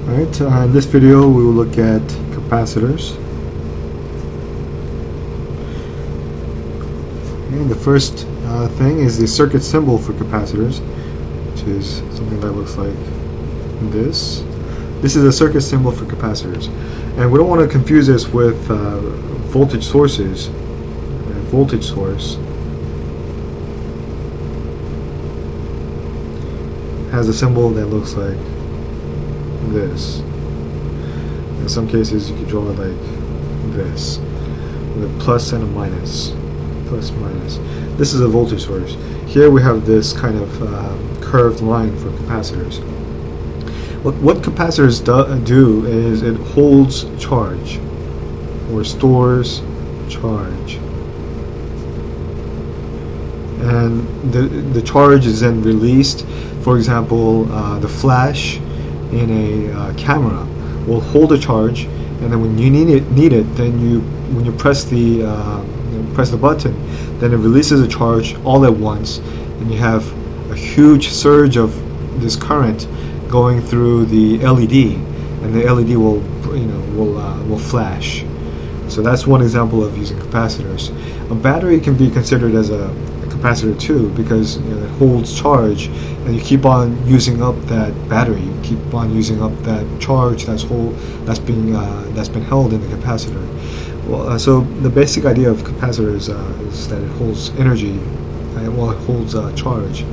Alright, in this video we will look at capacitors. And the first thing is the circuit symbol for capacitors, which is something that looks like this. This is a circuit symbol for capacitors. And we don't want to confuse this with voltage sources. A voltage source has a symbol that looks like this. In some cases you could draw it like this, with a plus and a minus. Plus minus. This is a voltage source. Here we have this kind of curved line for capacitors. What capacitors do is it holds charge or stores charge, and the charge is then released. For example, the flash in a camera will hold a charge, and then when you need it, then when you press the button, then it releases a charge all at once, and you have a huge surge of this current going through the LED, and the LED will flash. So that's one example of using capacitors. A battery can be considered as a capacitor too, because it holds charge, and you keep on using up that battery. You keep on using up that charge that's been held in the capacitor. Well, so the basic idea of capacitors is that it holds energy, it holds charge.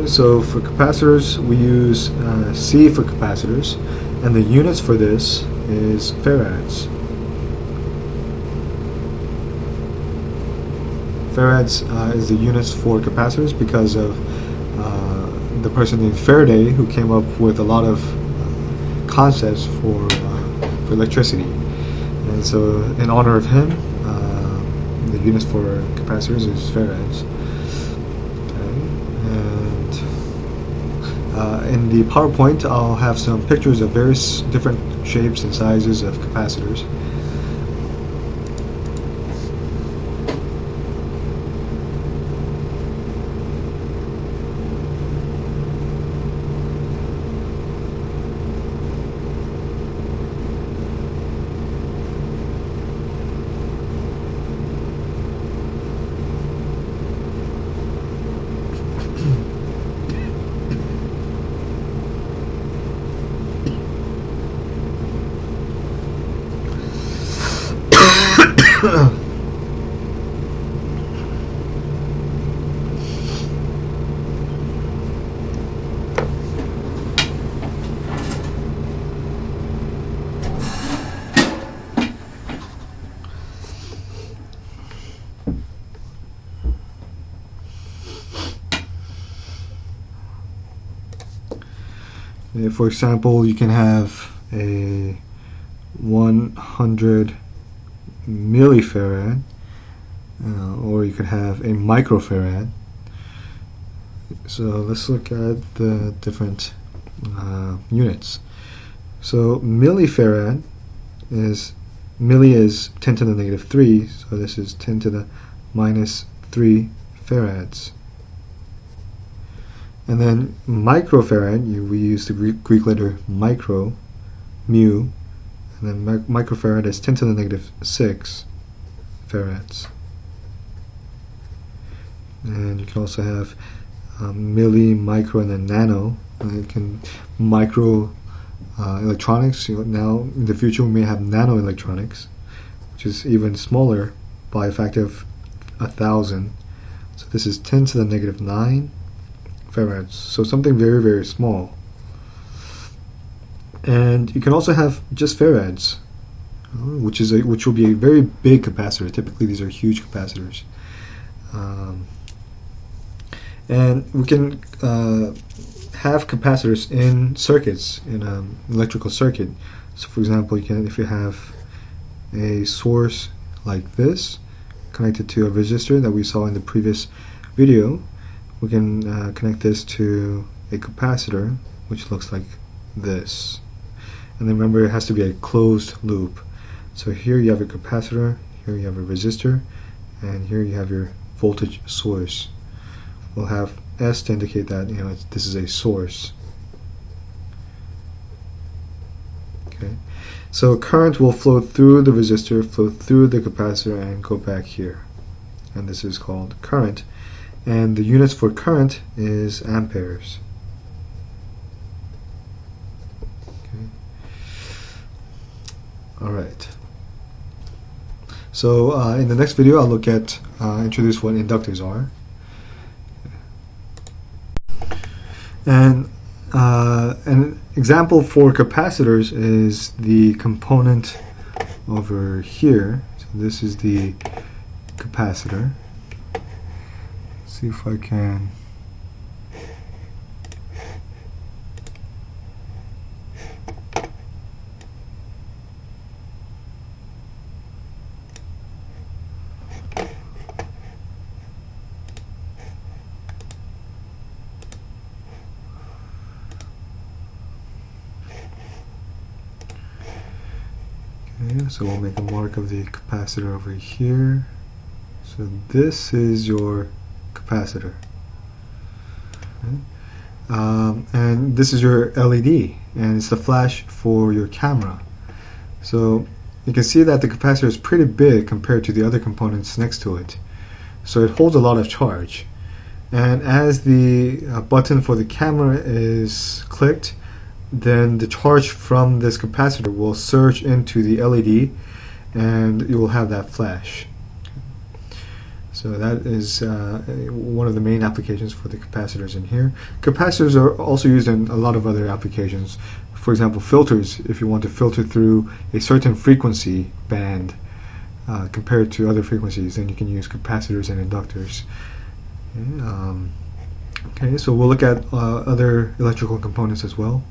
So for capacitors, we use C for capacitors, and the units for this is farads. Farads is the units for capacitors because of the person named Faraday, who came up with a lot of concepts for electricity. And so in honor of him, the units for capacitors is farads. In the PowerPoint, I'll have some pictures of various different shapes and sizes of capacitors. For example, you can have a 100 millifarad, or you could have a microfarad. So let's look at the different units. So millifarad is 10 to the negative 3, so this is 10 to the minus 3 farads. And then microfarad, we use the Greek letter micro, mu, and then microfarad is 10 to the negative 6 farads. And you can also have milli, micro, and then nano. And it can micro electronics. Now in the future we may have nano electronics, which is even smaller by a factor of 1,000. So this is 10 to the negative 9 farads. So something very, very small. And you can also have just farads, which will be a very big capacitor. Typically these are huge capacitors. And we can have capacitors in circuits, in an electrical circuit. So for example, if you have a source like this connected to a resistor that we saw in the previous video, we can connect this to a capacitor, which looks like this. And then remember, it has to be a closed loop. So here you have a capacitor, here you have a resistor, and here you have your voltage source. We'll have S to indicate that this is a source. Okay, so current will flow through the resistor, flow through the capacitor, and go back here. And this is called current. And the units for current is amperes. Okay. All right. So in the next video, I'll look at introduce what inductors are. And an example for capacitors is the component over here. So this is the capacitor. Let's see if I can. Okay, so we'll make a mark of the capacitor over here. So this is your capacitor. Okay. And this is your LED, and it's the flash for your camera. So you can see that the capacitor is pretty big compared to the other components next to it. So it holds a lot of charge. And as the button for the camera is clicked, then the charge from this capacitor will surge into the LED, and you will have that flash. So that is one of the main applications for the capacitors in here. Capacitors are also used in a lot of other applications. For example, filters. If you want to filter through a certain frequency band compared to other frequencies, then you can use capacitors and inductors. Okay, so we'll look at other electrical components as well.